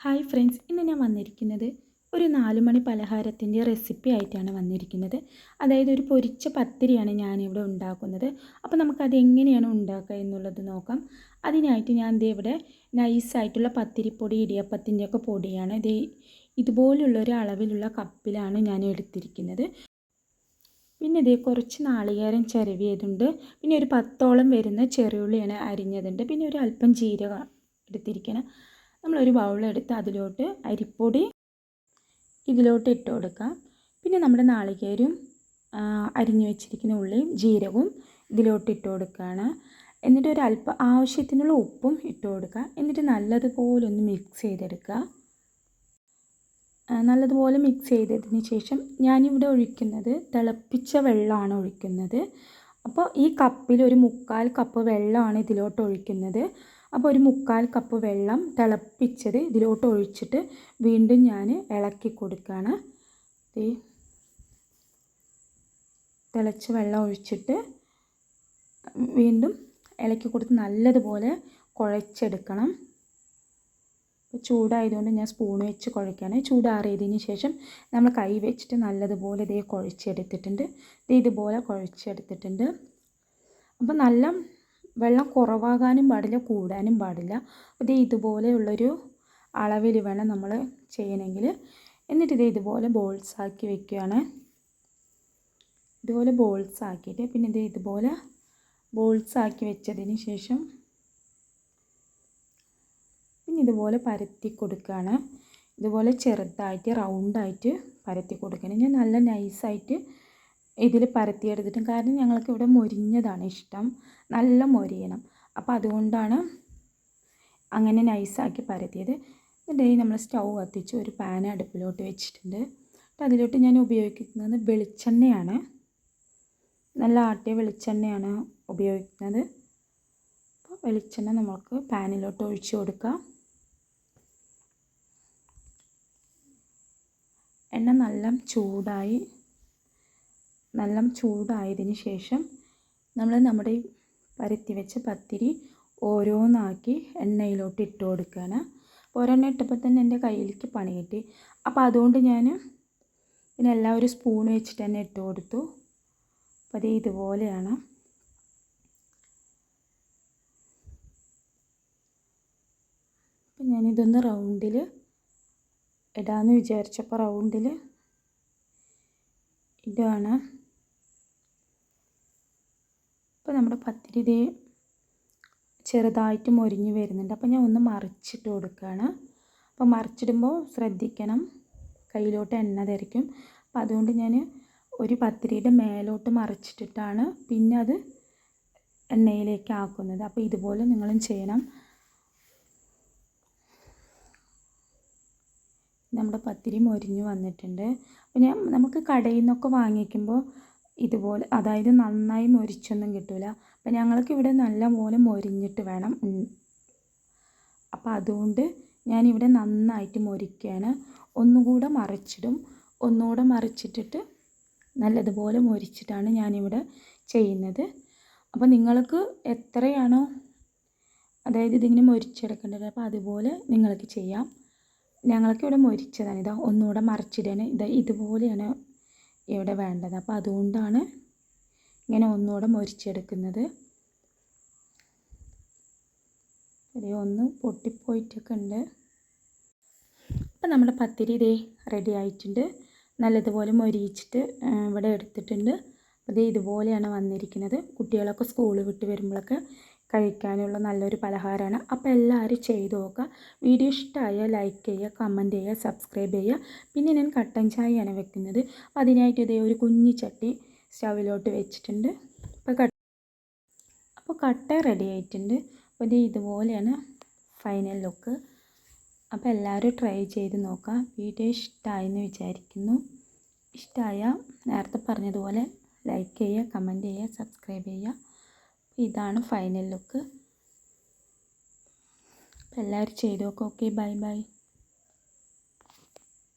Hi friends, ഇന്ന് ഞാൻ വന്നിരിക്കുന്നത് ഒരു 4 മണി പലഹാരത്തിൻ്റെ റെസിപ്പി ആയിട്ടാണ് വന്നിരിക്കുന്നത്. അതായത് ഒരു പൊരിച്ച പത്തിരിയാണ് ഞാനിവിടെ ഉണ്ടാക്കുന്നത്. അപ്പോൾ നമുക്കത് എങ്ങനെയാണ് ഉണ്ടാക്കുക എന്നുള്ളത് നോക്കാം. അതിനായിട്ട് ഞാൻ ഇവിടെ നൈസായിട്ടുള്ള പത്തിരിപ്പൊടി, ഇടിയപ്പത്തിൻ്റെയൊക്കെ പൊടിയാണ് ഇതുപോലുള്ളൊരു അളവിലുള്ള കപ്പിലാണ് ഞാൻ എടുത്തിരിക്കുന്നത്. പിന്നെ കുറച്ച് നാളികേരം ചിരവിയതുണ്ട്. പിന്നെ ഒരു 10ഓളം വരുന്ന ചെറിയുള്ളിയാണ് അരിഞ്ഞതുണ്ട്. പിന്നെ ഒരു അല്പം ജീരകം എടുത്തിരിക്കണം. നമ്മളൊരു ബൗളെടുത്ത് അതിലോട്ട് അരിപ്പൊടി ഇതിലോട്ട് ഇട്ട് കൊടുക്കാം. പിന്നെ നമ്മുടെ നാളികേരവും അരിഞ്ഞു വെച്ചിരിക്കുന്ന ഉള്ളിയും ജീരകവും ഇതിലോട്ട് ഇട്ട് കൊടുക്കുകയാണ്. എന്നിട്ട് ഒരു അല്പം ആവശ്യത്തിനുള്ള ഉപ്പും ഇട്ട് കൊടുക്കുക. എന്നിട്ട് നല്ലതുപോലെ ഒന്ന് മിക്സ് ചെയ്തെടുക്കുക. നല്ലതുപോലെ മിക്സ് ചെയ്തതിന് ശേഷം ഞാനിവിടെ ഒഴിക്കുന്നത് തിളപ്പിച്ച വെള്ളമാണ് ഒഴിക്കുന്നത്. അപ്പോൾ ഈ കപ്പിൽ ഒരു 3/4 കപ്പ് വെള്ളമാണ് ഇതിലോട്ട് ഒഴിക്കുന്നത്. അപ്പോൾ ഒരു 3/4 കപ്പ് വെള്ളം തിളപ്പിച്ചത് ഇതിലോട്ട് ഒഴിച്ചിട്ട് വീണ്ടും ഞാൻ ഇളക്കി കൊടുക്കുകയാണ്. തിളച്ച വെള്ളം ഒഴിച്ചിട്ട് വീണ്ടും ഇളക്കി കൊടുത്ത് നല്ലതുപോലെ കുഴച്ചെടുക്കണം. ചൂടായതുകൊണ്ട് ഞാൻ സ്പൂൺ വെച്ച് കുഴയ്ക്കുകയാണ്. ചൂടാറിയതിന് ശേഷം നമ്മൾ കൈ വെച്ചിട്ട് നല്ലതുപോലെ കുഴച്ചെടുത്തിട്ടുണ്ട്. ഇതുപോലെ കുഴച്ചെടുത്തിട്ടുണ്ട്. അപ്പോൾ നല്ല വെള്ളം കുറവാകാനും പാടില്ല, കൂടാനും പാടില്ല. അപ്പോൾ ഇതുപോലെയുള്ളൊരു അളവിൽ വേണം നമ്മൾ ചെയ്യണമെങ്കിൽ. എന്നിട്ട് ഇതുപോലെ ബോൾസ് ആക്കി വെക്കുകയാണ്. ഇതുപോലെ ബോൾസ് ആക്കിയിട്ട് പിന്നെ ഇതുപോലെ ബോൾസ് ആക്കി വെച്ചതിന് ശേഷം പിന്നെ ഇതുപോലെ പരത്തി കൊടുക്കുകയാണ്. ഇതുപോലെ ചെറുതായിട്ട് റൗണ്ടായിട്ട് പരത്തി കൊടുക്കണം. ഞാൻ നല്ല നൈസായിട്ട് ഇതിൽ പരത്തിയെടുത്തിട്ടും, കാരണം ഞങ്ങൾക്ക് ഇവിടെ മൊരിഞ്ഞതാണ് ഇഷ്ടം, നല്ല മൊരിയണം. അപ്പോൾ അതുകൊണ്ടാണ് അങ്ങനെ നൈസാക്കി പരത്തിയത്. എന്നിട്ട് നമ്മൾ സ്റ്റൗ കത്തിച്ച് ഒരു പാൻ അടുപ്പിലോട്ട് വെച്ചിട്ടുണ്ട്. അതിലോട്ട് ഞാൻ ഉപയോഗിക്കുന്നത് വെളിച്ചെണ്ണയാണ്. നല്ല ആട്ടിയ വെളിച്ചെണ്ണയാണ് ഉപയോഗിക്കുന്നത്. അപ്പോൾ വെളിച്ചെണ്ണ നമുക്ക് പാനിലോട്ട് ഒഴിച്ച് കൊടുക്കാം. എണ്ണ നല്ല ചൂടായതിന് ശേഷം നമ്മൾ നമ്മുടെ പരത്തി വെച്ച പത്തിരി ഓരോന്നാക്കി എണ്ണയിലോട്ട് ഇട്ട് കൊടുക്കുകയാണ്. ഒരെണ്ണം ഇട്ടപ്പോൾ തന്നെ എൻ്റെ കയ്യിലേക്ക് പണി കിട്ടി. അപ്പോൾ അതുകൊണ്ട് ഞാൻ പിന്നെ എല്ലാം ഒരു സ്പൂൺ വെച്ചിട്ട് തന്നെ ഇട്ട് കൊടുത്തു. അപ്പോൾ ഇതുപോലെയാണ്. അപ്പം ഞാനിതൊന്ന് റൗണ്ടിൽ ഇടാമെന്ന് വിചാരിച്ചപ്പോൾ റൗണ്ടിൽ ഇടുകയാണ്. അപ്പോൾ നമ്മുടെ പത്തിരി ചെറുതായിട്ട് മൊരിഞ്ഞ് വരുന്നുണ്ട്. അപ്പോൾ ഞാൻ ഒന്ന് മറിച്ചിട്ട് കൊടുക്കുകയാണ്. അപ്പോൾ മറിച്ചിടുമ്പോൾ ശ്രദ്ധിക്കണം, കയ്യിലോട്ട് എണ്ണ തെറിക്കും. അപ്പോൾ അതുകൊണ്ട് ഞാൻ ഒരു പത്തിരിയുടെ മേലോട്ട് മറിച്ചിട്ടിട്ടാണ് പിന്നെ അത് എണ്ണയിലേക്ക് ആക്കുന്നത്. അപ്പോൾ ഇതുപോലെ നിങ്ങളും ചെയ്യണം. നമ്മുടെ പത്തിരി മൊരിഞ്ഞ് വന്നിട്ടുണ്ട്. പിന്നെ നമുക്ക് കടയിൽ നിന്നൊക്കെ വാങ്ങിക്കുമ്പോൾ ഇതുപോലെ, അതായത് നന്നായി മൊരിച്ചൊന്നും കിട്ടില്ല. അപ്പം ഞങ്ങൾക്ക് ഇവിടെ നല്ലപോലെ മൊരിഞ്ഞിട്ട് വേണം. അപ്പോൾ അതുകൊണ്ട് ഞാനിവിടെ നന്നായിട്ട് മൊരിക്കുകയാണ്. ഒന്നുകൂടെ മറിച്ചിടും. ഒന്നുകൂടെ മറിച്ചിട്ടിട്ട് നല്ലതുപോലെ മൊരിച്ചിട്ടാണ് ഞാനിവിടെ ചെയ്യുന്നത്. അപ്പോൾ നിങ്ങൾക്ക് എത്രയാണോ, അതായത് ഇതിങ്ങനെ മൊരിച്ചെടുക്കേണ്ടത്, അപ്പോൾ അതുപോലെ നിങ്ങൾക്ക് ചെയ്യാം. ഞങ്ങൾക്ക് ഇവിടെ മൊരിച്ചതാണ്. ഒന്നുകൂടെ മറിച്ചിടാണ്. ഇതുപോലെയാണ് ഇവിടെ വേണ്ടത്. അപ്പോൾ അതുകൊണ്ടാണ് ഇങ്ങനെ ഒന്നുകൂടെ മൊരിച്ചെടുക്കുന്നത്. ഒന്ന് പൊട്ടിപ്പോയിട്ടൊക്കെ ഉണ്ട്. അപ്പോൾ നമ്മുടെ പത്തിരി റെഡി ആയിട്ടുണ്ട്. നല്ലതുപോലെ മൊരിയിച്ചിട്ട് ഇവിടെ എടുത്തിട്ടുണ്ട്. അപ്പോൾ ഇതുപോലെയാണ് വന്നിരിക്കുന്നത്. കുട്ടികളൊക്കെ സ്കൂൾ വിട്ട് വരുമ്പോഴൊക്കെ കഴിക്കാനുള്ള നല്ലൊരു പലഹാരമാണ്. അപ്പോൾ എല്ലാവരും ചെയ്ത് നോക്കുക. വീഡിയോ ഇഷ്ടമായാൽ ലൈക്ക് ചെയ്യുക, കമൻറ്റ് ചെയ്യുക, സബ്സ്ക്രൈബ് ചെയ്യുക. പിന്നെ ഞാൻ കട്ടൻ ചായയാണ് വെക്കുന്നത്. അപ്പോൾ അതിനായിട്ട് ഒരു കുഞ്ഞി ചട്ടി സ്റ്റവിലോട്ട് വെച്ചിട്ടുണ്ട്. അപ്പോൾ കട്ട റെഡി ആയിട്ടുണ്ട്. അപ്പോൾ ഇതുപോലെയാണ് ഫൈനൽ ലുക്ക്. അപ്പോൾ എല്ലാവരും ട്രൈ ചെയ്ത് നോക്കുക. വീഡിയോ ഇഷ്ടമായെന്ന് വിചാരിക്കുന്നു. ഇഷ്ടമായാൽ നേരത്തെ പറഞ്ഞതുപോലെ ലൈക്ക് ചെയ്യുക, കമൻറ്റ് ചെയ്യുക, സബ്സ്ക്രൈബ് ചെയ്യുക. ഇതാണ് ഫൈനൽ ലുക്ക്. അപ്പോൾ എല്ലാവരും ചെയ്ത് നോക്കുക. Okay, bye bye.